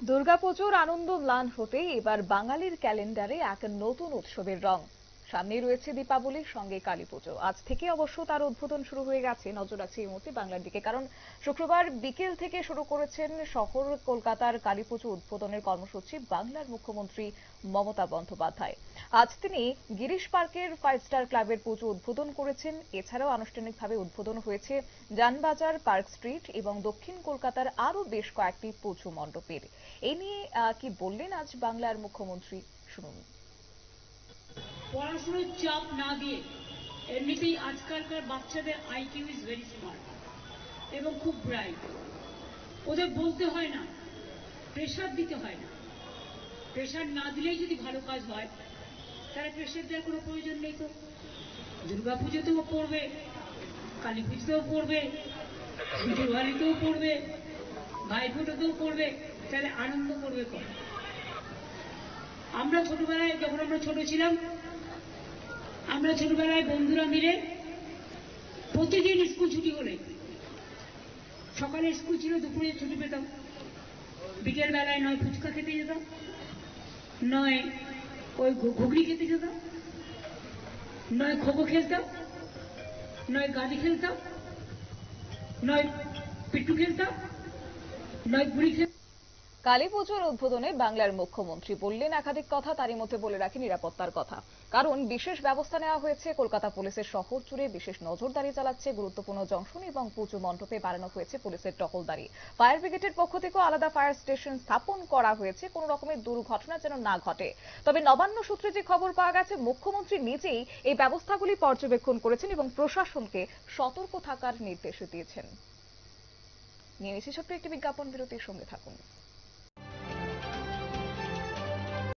দুর্গাপুজোর আনন্দ ম্লান হতেই এবার বাঙালির ক্যালেন্ডারে এক নতুন উৎসবের রং। সামনে রয়েছে দীপাবলির সঙ্গে কালীপুজো। আজ থেকে অবশ্য তার উদ্বোধন শুরু হয়ে গেছে। নজর রাখছে এই মুহূর্তে বাংলার দিকে, কারণ শুক্রবার বিকেল থেকে শুরু করেছেন শহর কলকাতার কালীপুজো উদ্বোধনের কর্মসূচি বাংলার মুখ্যমন্ত্রী মমতা বন্দ্যোপাধ্যায়। আজ তিনি গিরিশ পার্কের 5 স্টার ক্লাবের পুজো উদ্বোধন করেছেন। এছাড়াও আনুষ্ঠানিকভাবে উদ্বোধন হয়েছে যানবাজার, পার্ক স্ট্রিট এবং দক্ষিণ কলকাতার আরো বেশ কয়েকটি পুজো মণ্ডপের। এই নিয়ে কি বললেন আজ বাংলার মুখ্যমন্ত্রী, শুনুন। পড়াশোনার চাপ না দিয়ে, এমনিতেই আজকালকার বাচ্চাদের আইকিউ ইজ ভেরি স্মার্ট এবং খুব ব্রাইট। ওদের বলতে হয় না, প্রেশার দিতে হয় না। প্রেশার না দিলেই যদি ভালো কাজ হয়, তাহলে প্রেশার দেওয়ার কোনো প্রয়োজন নেই। তো দুর্গা পুজোতেও পড়বে, কালী পুজোতেও পড়বে, দিওয়ালিতেও পড়বে, ভাইফোঁটাতেও পড়বে, তাহলে আনন্দ করবে কম। আমরা ছোটবেলায়, যখন আমরা ছোট ছিলাম, আমরা ছোটবেলায় বন্ধুরা মিলে প্রতিদিন স্কুল ছুটি হলে, সকালে স্কুল ছিল, দুপুরে ছুটি পেতাম, বিকেল বেলায় নয় ফুচকা খেতে যেতাম, নয় ওই ঘুগনি খেতে যেতাম, নয় খোখো খেলতাম, নয় গাড়ি খেলতাম, নয় পিট্টু খেলতাম, নয় গুড়ি খেলতাম। কালীপুজোর উদ্বোধনে বাংলার মুখ্যমন্ত্রী বললেন একাধিক কথা। তারই মধ্যে বলে রাখি নিরাপত্তার কথা, কারণ বিশেষ ব্যবস্থা নেওয়া হয়েছে। কলকাতা পুলিশের শহর জুড়ে বিশেষ নজরদারি চালাচ্ছে। গুরুত্বপূর্ণ জংশন এবং পুজো মণ্ডপে বাড়ানো হয়েছে পুলিশের টহলদারি। ফায়ার ব্রিগেডের পক্ষ থেকেও আলাদা ফায়ার স্টেশন স্থাপন করা হয়েছে, কোনো রকমের দুর্ঘটনা যেন না ঘটে। তবে নবান্ন সূত্রে যে খবর পাওয়া গেছে, মুখ্যমন্ত্রী নিজেই এই ব্যবস্থাগুলি পর্যবেক্ষণ করেছেন এবং প্রশাসনকে সতর্ক থাকার নির্দেশ দিয়েছেন। নিয়ে নিচ্ছি ছোট্ট একটি বিজ্ঞাপন বিরতির, সঙ্গে থাকুন।